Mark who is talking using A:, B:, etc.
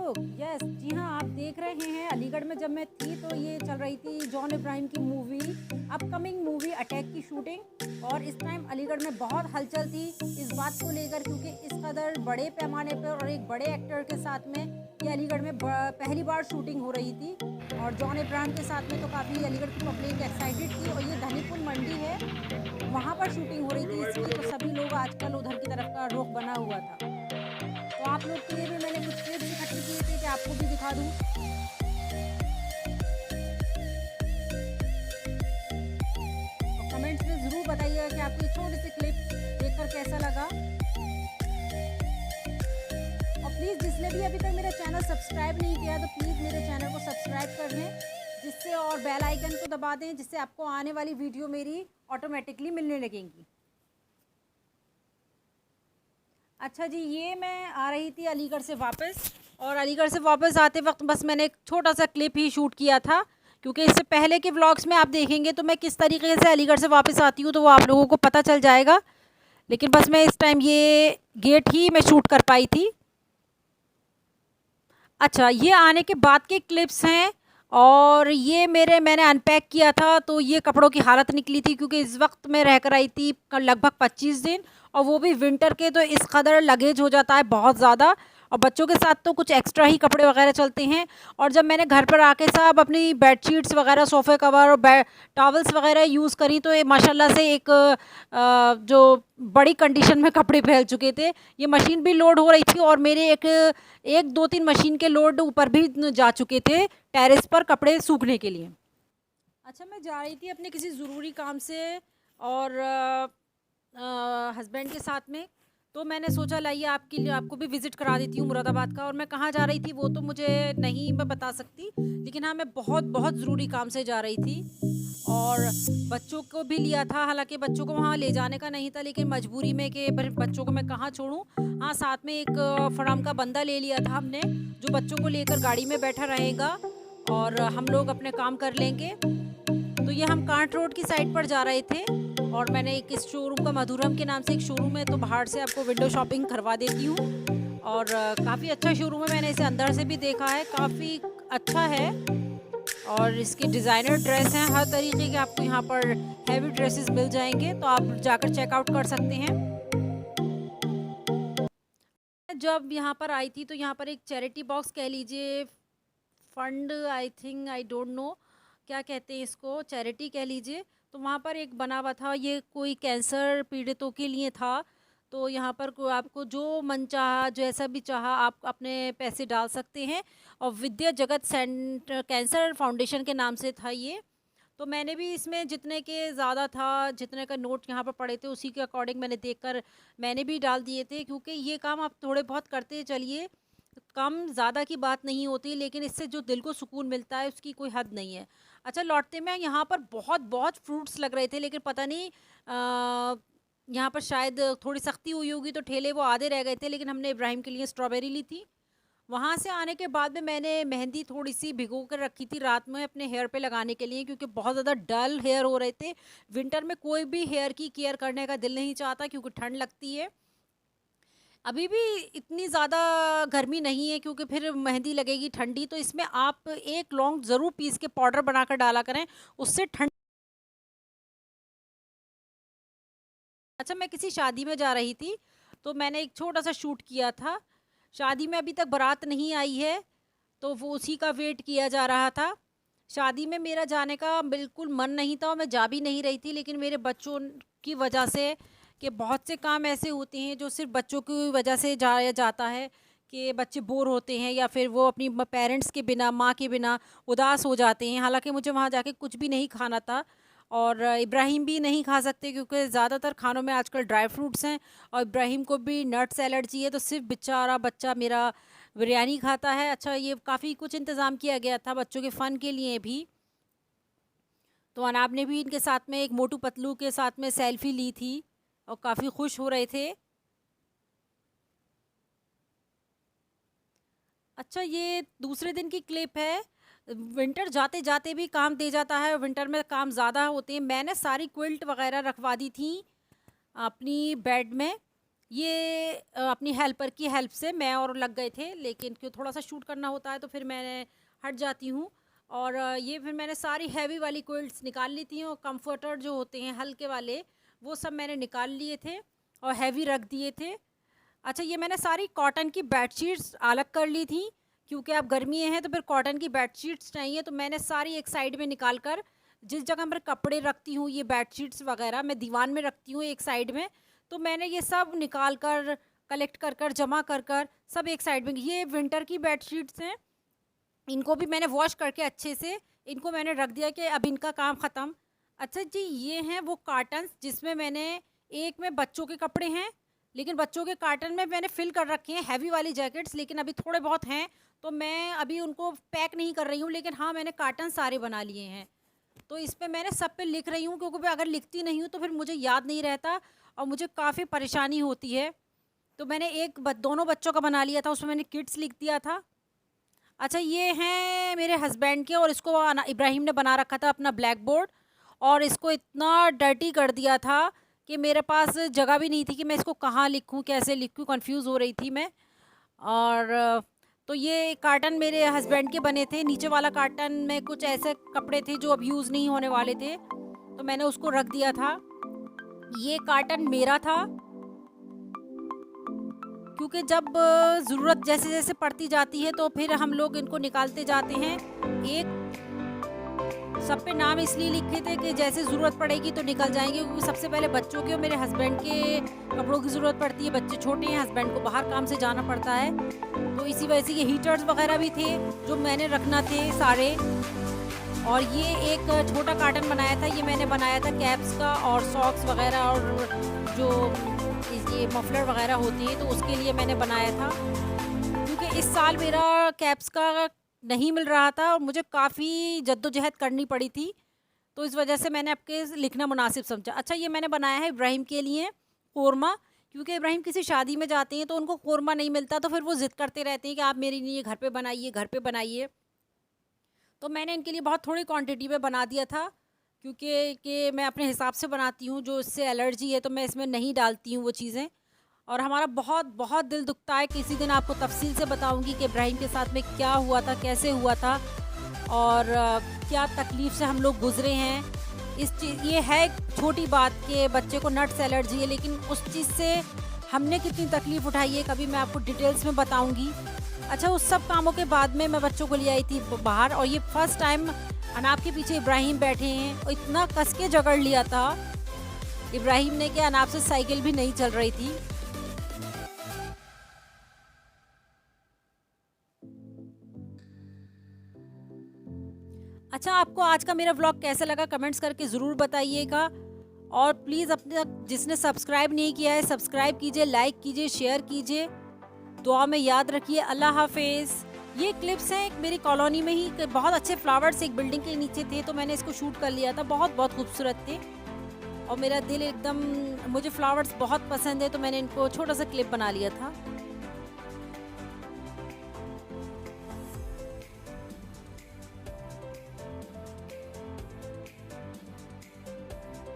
A: लोग। यस, जी हाँ, आप देख रहे हैं अलीगढ़ में जब मैं थी तो ये चल रही थी जॉन इब्राहिम की मूवी, अपकमिंग मूवी अटैक की शूटिंग। और इस टाइम अलीगढ़ में बहुत हलचल थी इस बात को लेकर, क्योंकि इस कदर बड़े पैमाने पर और एक बड़े एक्टर के साथ में ये अलीगढ़ में पहली बार शूटिंग हो रही थी। और जॉन इब्राहिम के साथ में तो काफ़ी अलीगढ़ की पब्लिक एक्साइटेड थी। और ये धनीपुर मंडी है, वहाँ पर शूटिंग हो रही थी इसकी, तो सभी लोग आजकल उधर की तरफ का रुख बना हुआ था। तो आप लोग के लिए भी मैंने कुछ क्लिप्स इकट्ठी किए थे कि आपको भी दिखा दूं। और कमेंट्स में ज़रूर बताइएगा कि आपको ये छोटी सी क्लिप देखकर कैसा लगा। और प्लीज़ जिसने भी अभी तक मेरा चैनल सब्सक्राइब नहीं किया तो प्लीज़ मेरे चैनल को सब्सक्राइब कर लें, जिससे और बेल आइकन को दबा दें, जिससे आपको आने वाली वीडियो मेरी ऑटोमेटिकली मिलने लगेंगी। अच्छा जी, ये मैं आ रही थी अलीगढ़ से वापस, और अलीगढ़ से वापस आते वक्त बस मैंने एक छोटा सा क्लिप ही शूट किया था, क्योंकि इससे पहले के व्लॉग्स में आप देखेंगे तो मैं किस तरीके से अलीगढ़ से वापस आती हूँ तो वो आप लोगों को पता चल जाएगा। लेकिन बस मैं इस टाइम ये गेट ही मैं शूट कर पाई थी। अच्छा, ये आने के बाद के क्लिप्स हैं। और ये मैंने अनपैक किया था तो ये कपड़ों की हालत निकली थी, क्योंकि इस वक्त मैं रह कर आई थी लगभग 25 दिन, और वो भी विंटर के, तो इस कदर लगेज हो जाता है बहुत ज़्यादा। और बच्चों के साथ तो कुछ एक्स्ट्रा ही कपड़े वगैरह चलते हैं। और जब मैंने घर पर आके सब अपनी बेडशीट्स वगैरह, सोफ़े कवर और टॉवल्स वगैरह यूज़ करी, तो ये माशाल्लाह से एक जो बड़ी कंडीशन में कपड़े फैल चुके थे। ये मशीन भी लोड हो रही थी और मेरे एक दो तीन मशीन के लोड ऊपर भी जा चुके थे टेरेस पर कपड़े सूखने के लिए। अच्छा, मैं जा रही थी अपने किसी ज़रूरी काम से और हस्बैंड के साथ में, तो मैंने सोचा लाइए आपको भी विज़िट करा देती हूँ मुरादाबाद का। और मैं कहाँ जा रही थी वो तो मुझे नहीं मैं बता सकती, लेकिन हाँ, मैं बहुत बहुत ज़रूरी काम से जा रही थी। और बच्चों को भी लिया था, हालांकि बच्चों को वहाँ ले जाने का नहीं था, लेकिन मजबूरी में कि बच्चों को मैं कहाँ छोड़ूं। हाँ, साथ में एक फराम का बंदा ले लिया था हमने, जो बच्चों को लेकर गाड़ी में बैठा रहेगा और हम लोग अपने काम कर लेंगे। तो ये हम कांट रोड की साइड पर जा रहे थे, और मैंने एक इस शोरूम का, मधुरम के नाम से एक शोरूम है, तो बाहर से आपको विंडो शॉपिंग करवा देती हूँ। और काफ़ी अच्छा शोरूम है, मैंने इसे अंदर से भी देखा है, काफ़ी अच्छा है। और इसके डिज़ाइनर ड्रेस हैं, हर तरीके के आपको यहाँ पर हैवी ड्रेसेस मिल जाएंगे, तो आप जाकर चेकआउट कर सकते हैं। जब यहाँ पर आई थी तो यहाँ पर एक चैरिटी बॉक्स कह लीजिए, fund, I think, I don't know क्या कहते हैं इसको, चैरिटी कह लीजिए। तो वहाँ पर एक बना हुआ था, ये कोई कैंसर पीड़ितों के लिए था। तो यहाँ पर आपको जो मन चाहा, जैसा भी चाहा, आप अपने पैसे डाल सकते हैं। और विद्या जगत सेंटर कैंसर फाउंडेशन के नाम से था ये। तो मैंने भी इसमें जितने के ज़्यादा था, जितने का नोट यहाँ पर पड़े थे, उसी के अकॉर्डिंग मैंने देखकर मैंने भी डाल दिए थे, क्योंकि ये काम आप थोड़े बहुत करते चलिए, कम ज़्यादा की बात नहीं होती, लेकिन इससे जो दिल को सुकून मिलता है उसकी कोई हद नहीं है। अच्छा, लौटते में यहाँ पर बहुत बहुत फ्रूट्स लग रहे थे, लेकिन पता नहीं यहाँ पर शायद थोड़ी सख्ती हुई होगी तो ठेले वो आधे रह गए थे, लेकिन हमने इब्राहिम के लिए स्ट्रॉबेरी ली थी। वहाँ से आने के बाद में मैंने मेहंदी थोड़ी सी भिगो कर रखी थी रात में अपने हेयर पे लगाने के लिए, क्योंकि बहुत ज़्यादा डल हेयर हो रहे थे। विंटर में कोई भी हेयर की केयर करने का दिल नहीं चाहता, क्योंकि ठंड लगती है। अभी भी इतनी ज़्यादा गर्मी नहीं है, क्योंकि फिर मेहंदी लगेगी ठंडी, तो इसमें आप एक लौंग ज़रूर पीस के पाउडर बनाकर डाला करें, उससे ठंड। अच्छा, मैं किसी शादी में जा रही थी, तो मैंने एक छोटा सा शूट किया था। शादी में अभी तक बारात नहीं आई है, तो वो उसी का वेट किया जा रहा था। शादी में मेरा जाने का बिल्कुल मन नहीं था और मैं जा भी नहीं रही थी, लेकिन मेरे बच्चों की वजह से, कि बहुत से काम ऐसे होते हैं जो सिर्फ बच्चों की वजह से जाया जाता है, कि बच्चे बोर होते हैं या फिर वो अपनी पेरेंट्स के बिना, माँ के बिना उदास हो जाते हैं। हालांकि मुझे वहाँ जाके कुछ भी नहीं खाना था, और इब्राहिम भी नहीं खा सकते, क्योंकि ज़्यादातर खानों में आजकल ड्राई फ्रूट्स हैं, और इब्राहिम को भी नट्स एलर्जी है, तो सिर्फ बेचारा बच्चा मेरा बिरयानी खाता है। अच्छा, ये काफ़ी कुछ इंतज़ाम किया गया था बच्चों के फ़न के लिए भी। तो अनाब ने भी इनके साथ में एक मोटू पतलू के साथ में सेल्फ़ी ली थी और काफ़ी खुश हो रहे थे। अच्छा, ये दूसरे दिन की क्लिप है। विंटर जाते जाते भी काम दे जाता है, विंटर में काम ज़्यादा होते हैं। मैंने सारी क्विल्ट वगैरह रखवा दी थी अपनी बेड में, ये अपनी हेल्पर की हेल्प से मैं और लग गए थे, लेकिन क्यों थोड़ा सा शूट करना होता है तो फिर मैं हट जाती हूँ। और ये फिर मैंने सारी हैवी वाली क्विल्ट्स निकाल ली थी, और कंफर्टर जो होते हैं हल्के वाले वो सब मैंने निकाल लिए थे और हैवी रख दिए थे। अच्छा, ये मैंने सारी कॉटन की बेडशीट्स अलग कर ली थी, क्योंकि अब गर्मी हैं तो फिर कॉटन की बेडशीट्स चाहिए, तो मैंने सारी एक साइड में निकाल कर, जिस जगह मैं कपड़े रखती हूँ ये बेडशीट्स वगैरह मैं दीवान में रखती हूँ एक साइड में, तो मैंने ये सब निकाल कर कलेक्ट कर कर जमा कर कर सब एक साइड में। ये विंटर की बेडशीट्स हैं, इनको भी मैंने वॉश करके अच्छे से इनको मैंने रख दिया कि अब इनका काम ख़त्म। अच्छा जी, ये हैं वो कार्टन्स जिसमें मैंने, एक में बच्चों के कपड़े हैं, लेकिन बच्चों के कार्टन में मैंने फिल कर रखे हैं हैवी वाली जैकेट्स, लेकिन अभी थोड़े बहुत हैं तो मैं अभी उनको पैक नहीं कर रही हूँ, लेकिन हाँ मैंने कार्टन सारे बना लिए हैं। तो इस पे मैंने सब पे लिख रही हूँ, क्योंकि मैं अगर लिखती नहीं हूँ तो फिर मुझे याद नहीं रहता और मुझे काफ़ी परेशानी होती है। तो मैंने दोनों बच्चों का बना लिया था, उसमें मैंने किड्स लिख दिया था। अच्छा, ये हैं मेरे हस्बैंड के, और इसको इब्राहिम ने बना रखा था अपना ब्लैक बोर्ड, और इसको इतना डर्टी कर दिया था कि मेरे पास जगह भी नहीं थी कि मैं इसको कहाँ लिखूँ कैसे लिखूँ, कंफ्यूज हो रही थी मैं। और तो ये कार्टन मेरे हस्बैंड के बने थे, नीचे वाला कार्टन में कुछ ऐसे कपड़े थे जो अब यूज़ नहीं होने वाले थे, तो मैंने उसको रख दिया था। ये कार्टन मेरा था, क्योंकि जब ज़रूरत जैसे जैसे पड़ती जाती है तो फिर हम लोग इनको निकालते जाते हैं। एक सब पे नाम इसलिए लिखे थे कि जैसे ज़रूरत पड़ेगी तो निकल जाएंगे, क्योंकि सबसे पहले बच्चों के और मेरे हस्बैंड के कपड़ों की ज़रूरत पड़ती है। बच्चे छोटे हैं, हस्बैंड को बाहर काम से जाना पड़ता है, तो इसी वजह से ये हीटर्स वगैरह भी थे जो मैंने रखना थे सारे। और ये एक छोटा कार्टन बनाया था, ये मैंने बनाया था कैप्स का और सॉक्स वगैरह, और जो ये मफलर वगैरह होती है तो उसके लिए मैंने बनाया था, क्योंकि इस साल मेरा कैप्स का नहीं मिल रहा था और मुझे काफ़ी जद्दोजहद करनी पड़ी थी, तो इस वजह से मैंने आपके लिखना मुनासिब समझा। अच्छा, ये मैंने बनाया है इब्राहिम के लिए कोरमा, क्योंकि इब्राहिम किसी शादी में जाते हैं तो उनको कोरमा नहीं मिलता, तो फिर वो ज़िद करते रहते हैं कि आप मेरे लिए घर पे बनाइए, घर पे बनाइए। तो मैंने इनके लिए बहुत थोड़ी क्वांटिटी में बना दिया था, क्योंकि मैं अपने हिसाब से बनाती हूँ, जो इससे एलर्जी है तो मैं इसमें नहीं डालती हूँ वो चीज़ें। और हमारा बहुत बहुत दिल दुखता है, किसी दिन आपको तफसील से बताऊँगी कि इब्राहिम के साथ में क्या हुआ था, कैसे हुआ था, और क्या तकलीफ़ से हम लोग गुज़रे हैं। ये है एक छोटी बात कि बच्चे को नट्स एलर्जी है, लेकिन उस चीज़ से हमने कितनी तकलीफ़ उठाई है कभी मैं आपको डिटेल्स में बताऊँगी। अच्छा, उस सब कामों के बाद में मैं बच्चों को ले आई थी बाहर, और ये फर्स्ट टाइम अनाब के पीछे इब्राहिम बैठे हैं, और इतना कस के जकड़ लिया था इब्राहिम ने कि अनाब से साइकिल भी नहीं चल रही थी। अच्छा, आपको आज का मेरा व्लॉग कैसा लगा कमेंट्स करके ज़रूर बताइएगा, और प्लीज़ अपने जिसने सब्सक्राइब नहीं किया है सब्सक्राइब कीजिए, लाइक कीजिए, शेयर कीजिए, दुआ में याद रखिए। अल्लाह हाफिज़। ये क्लिप्स हैं मेरी कॉलोनी में ही, बहुत अच्छे फ्लावर्स एक बिल्डिंग के नीचे थे तो मैंने इसको शूट कर लिया था, बहुत बहुत खूबसूरत थे, और मेरा दिल एकदम, मुझे फ्लावर्स बहुत पसंद है तो मैंने इनको छोटा सा क्लिप बना लिया था।